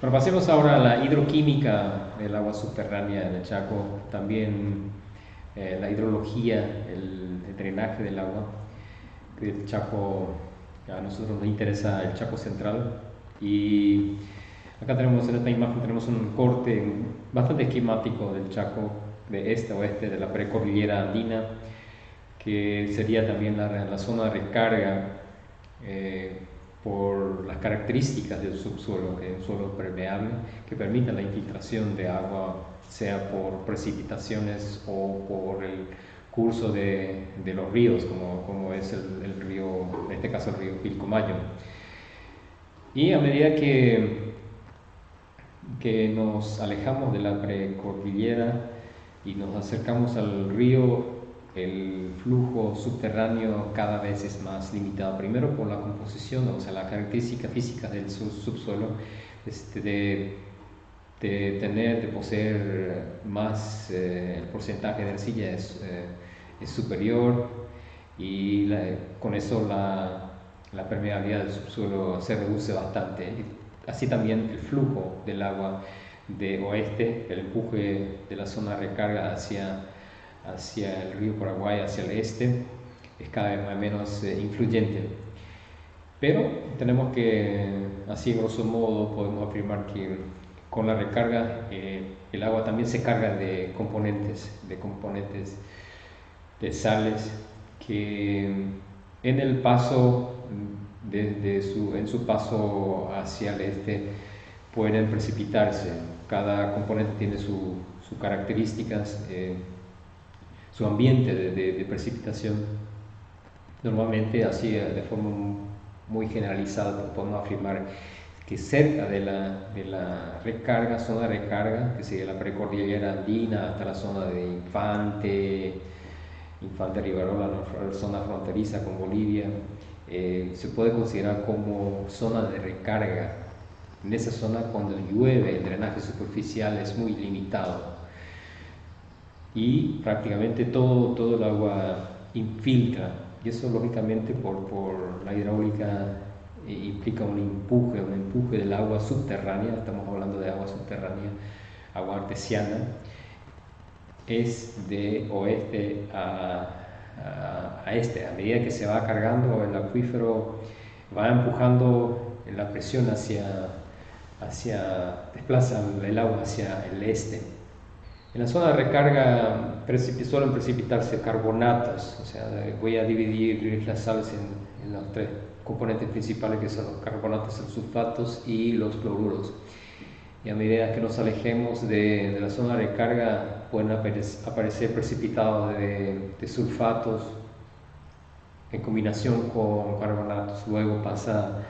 Bueno, pasemos ahora a la hidroquímica del agua subterránea del Chaco, también la hidrología, el drenaje del agua. El Chaco, a nosotros nos interesa el Chaco central y acá tenemos en esta imagen tenemos un corte bastante esquemático del Chaco de este a oeste de la precordillera andina, que sería también la zona de recarga eh, por las características del subsuelo, que es un suelo permeable que permite la infiltración de agua, sea por precipitaciones o por el curso de los ríos, como es el río, en este caso el río Pilcomayo. Y a medida que nos alejamos de la precordillera y nos acercamos al río, el flujo subterráneo cada vez es más limitado. Primero por la composición, o sea, las características físicas del subsuelo, este, de poseer más, el porcentaje de arcilla es superior y con eso la permeabilidad del subsuelo se reduce bastante. Así también el flujo del agua de oeste, el empuje de la zona de recarga hacia el río Paraguay, hacia el este, es cada vez menos influyente. Pero tenemos que, así grosso modo, podemos afirmar que con la recarga el agua también se carga de componentes de sales que en el paso, en su paso hacia el este, pueden precipitarse. Cada componente tiene sus características, su ambiente de precipitación. Normalmente, así de forma muy generalizada, podemos afirmar que cerca de la recarga, zona de recarga, que sería la precordillera andina hasta la zona de Infante Rivarola, la zona fronteriza con Bolivia, se puede considerar como zona de recarga. En esa zona, cuando llueve, el drenaje superficial es muy limitado y prácticamente todo el agua infiltra, y eso lógicamente por la hidráulica implica un empuje del agua subterránea. Estamos hablando de agua subterránea, agua artesiana, es de oeste a este. A medida que se va cargando el acuífero, va empujando la presión desplaza el agua hacia el este. En la zona de recarga suelen precipitarse carbonatos, o sea, voy a dividir las sales en los tres componentes principales, que son los carbonatos, los sulfatos y los cloruros. Y a medida que nos alejemos de la zona de recarga, pueden aparecer precipitados de sulfatos en combinación con carbonatos. Luego pasa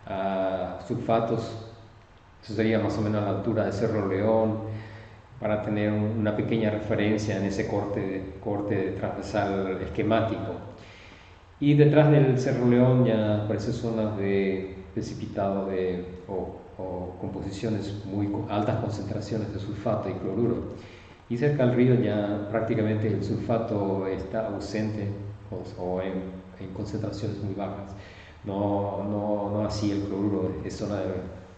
a sulfatos, eso sería más o menos a la altura de Cerro León, para tener una pequeña referencia en ese corte transversal esquemático. Y detrás del Cerro León ya aparecen zonas de precipitado o composiciones muy altas concentraciones de sulfato y cloruro. Y cerca del río ya prácticamente el sulfato está ausente o en concentraciones muy bajas. No así el cloruro, es zona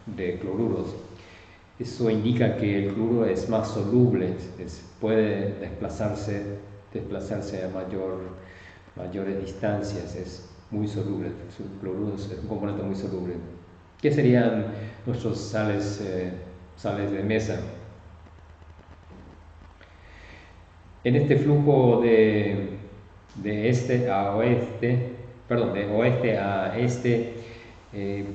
de cloruros. Eso indica que el cloruro es más soluble, puede desplazarse a mayores distancias, es muy soluble. El cloruro es un componente muy soluble. ¿Qué serían nuestros sales de mesa? En este flujo de este a oeste, perdón, de oeste a este,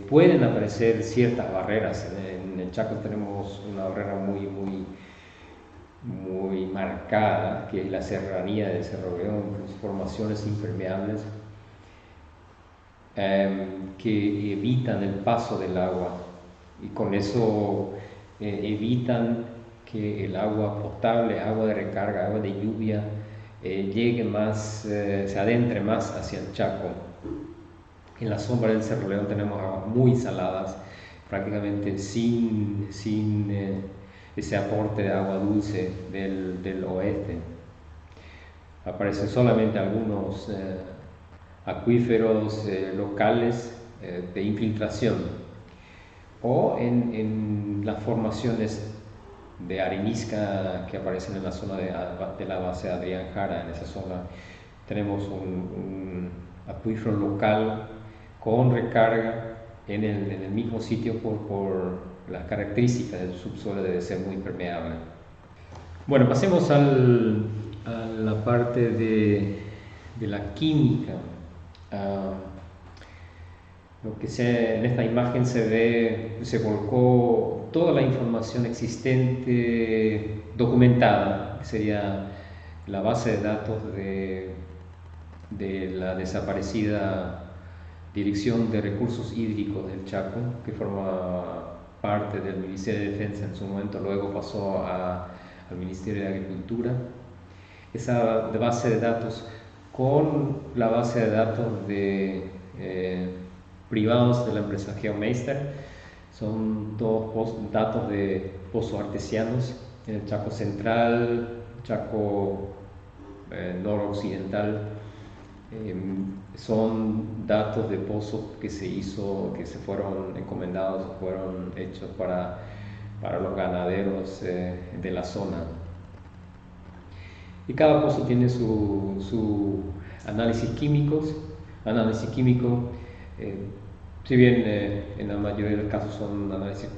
pueden aparecer ciertas barreras. En el Chaco tenemos una barrera muy marcada, que es la serranía del Cerro León, con formaciones impermeables que evitan el paso del agua, y con eso evitan que el agua potable, agua de recarga, agua de lluvia, llegue más, se adentre más hacia el Chaco. En la sombra del Cerro León tenemos aguas muy saladas, prácticamente sin ese aporte de agua dulce del oeste. Aparecen solamente algunos acuíferos locales de infiltración. o en las formaciones de arenisca que aparecen en la zona de la base de Adrián Jara. En esa zona tenemos un acuífero local con recarga en el mismo sitio por las características del subsuelo, debe ser muy permeable. Bueno, pasemos a la parte de la química. Lo que en esta imagen se ve, se volcó toda la información existente documentada, que sería la base de datos de la desaparecida Dirección de Recursos Hídricos del Chaco, que forma parte del Ministerio de Defensa en su momento, luego pasó al Ministerio de Agricultura. Esa base de datos con la base de datos de privados de la empresa Geomeister, son todos datos de pozos artesianos en el Chaco Central, Chaco noroccidental. Son datos de pozos que se fueron encomendados, fueron hechos para los ganaderos de la zona. Y cada pozo tiene su análisis químico, si bien en la mayoría de los casos son análisis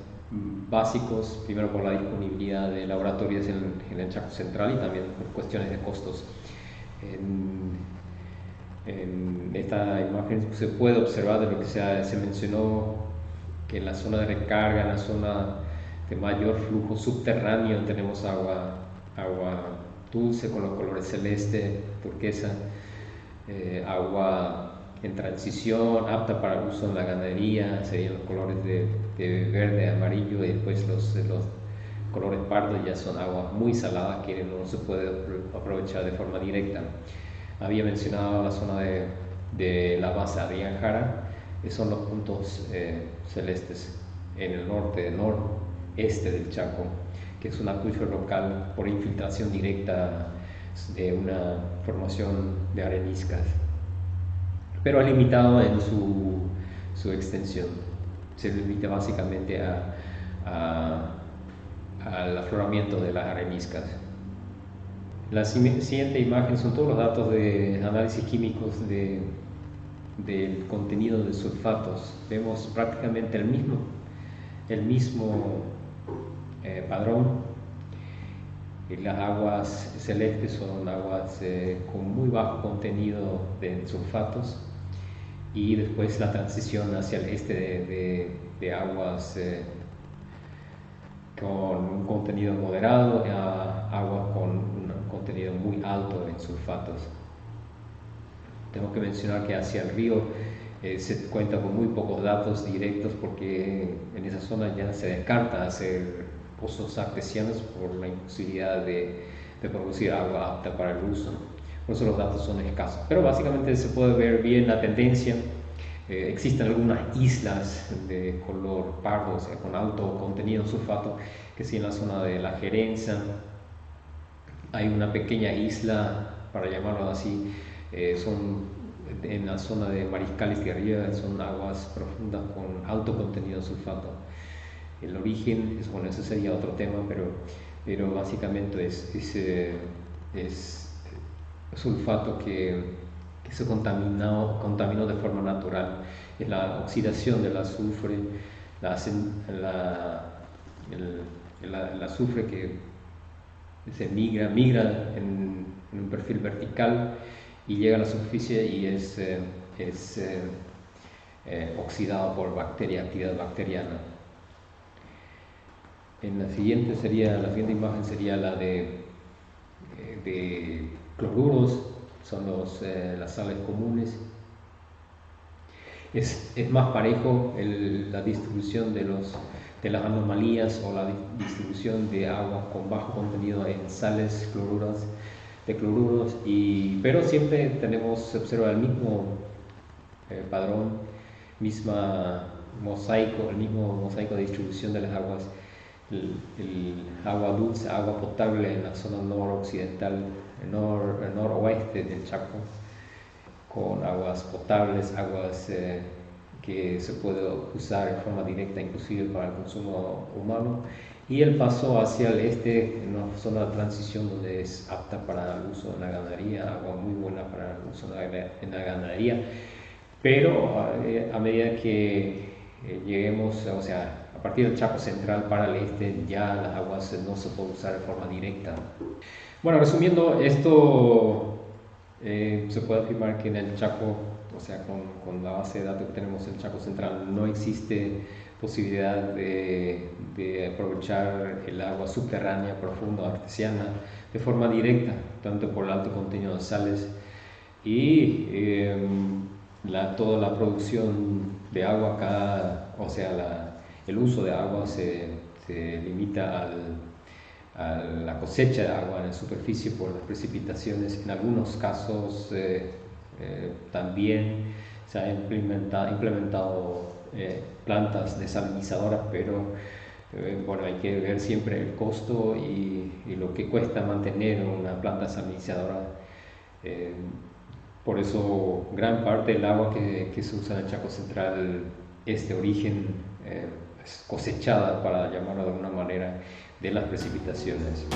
básicos, primero por la disponibilidad de laboratorios en el Chaco Central y también por cuestiones de costos. En esta imagen se puede observar de lo que se mencionó, que en la zona de recarga, en la zona de mayor flujo subterráneo, tenemos agua dulce con los colores celeste, turquesa, agua en transición, apta para el uso en la ganadería, serían los colores de verde, amarillo, y después los colores pardos ya son aguas muy saladas que no se puede aprovechar de forma directa. Había mencionado la zona de la base Adrián Jara, que son los puntos celestes en el noreste del Chaco, que es un acuífero local por infiltración directa de una formación de areniscas, pero es limitado en su extensión. Se limita básicamente al afloramiento de las areniscas. La siguiente imagen son todos los datos de análisis químicos del contenido de sulfatos. Vemos prácticamente el mismo padrón. Las aguas celestes son aguas con muy bajo contenido de sulfatos, y después la transición hacia el este de aguas con un contenido moderado a aguas con un contenido muy alto en sulfatos. Tengo que mencionar que hacia el río se cuenta con muy pocos datos directos, porque en esa zona ya se descarta hacer pozos artesianos por la imposibilidad de producir agua apta para el uso. Por eso los datos son escasos, pero básicamente se puede ver bien la tendencia. Existen algunas islas de color pardo, o sea, con alto contenido en sulfato, que sí, en la zona de La Gerenza hay una pequeña isla, para llamarlo así, son en la zona de Mariscal y arriba, son aguas profundas con alto contenido en sulfato. El origen, bueno, eso sería otro tema, pero básicamente es sulfato que se contaminó de forma natural. Es la oxidación del azufre, el azufre que se migra en un perfil vertical y llega a la superficie y es oxidado por actividad bacteriana. La siguiente imagen sería la de cloruros, son las sales comunes. Es más parejo la distribución de las anomalías o la distribución de aguas con bajo contenido en sales de cloruros, pero siempre se observa el mismo padrón, el mismo mosaico de distribución de las aguas. El agua dulce, agua potable en la zona noroccidental, noroeste del Chaco, con aguas potables, aguas que se puede usar en forma directa inclusive para el consumo humano, y el paso hacia el este, en una zona de transición donde es apta para el uso en la ganadería, agua muy buena para el uso en la ganadería, pero a medida que lleguemos, o sea, a partir del Chaco Central para el este, ya las aguas no se pueden usar de forma directa. Bueno, resumiendo esto, se puede afirmar que en el Chaco, o sea, con la base de datos que tenemos en el Chaco Central, no existe posibilidad de aprovechar el agua subterránea, profunda, artesiana, de forma directa, tanto por el alto contenido de sales y toda la producción de agua acá, o sea, el uso de agua se limita a la cosecha de agua en la superficie por las precipitaciones. En algunos casos también se han implementado plantas desalinizadoras, pero bueno, hay que ver siempre el costo y lo que cuesta mantener una planta desalinizadora. Eh, por eso gran parte del agua que se usa en el Chaco Central es de origen cosechada, para llamarlo de alguna manera, de las precipitaciones.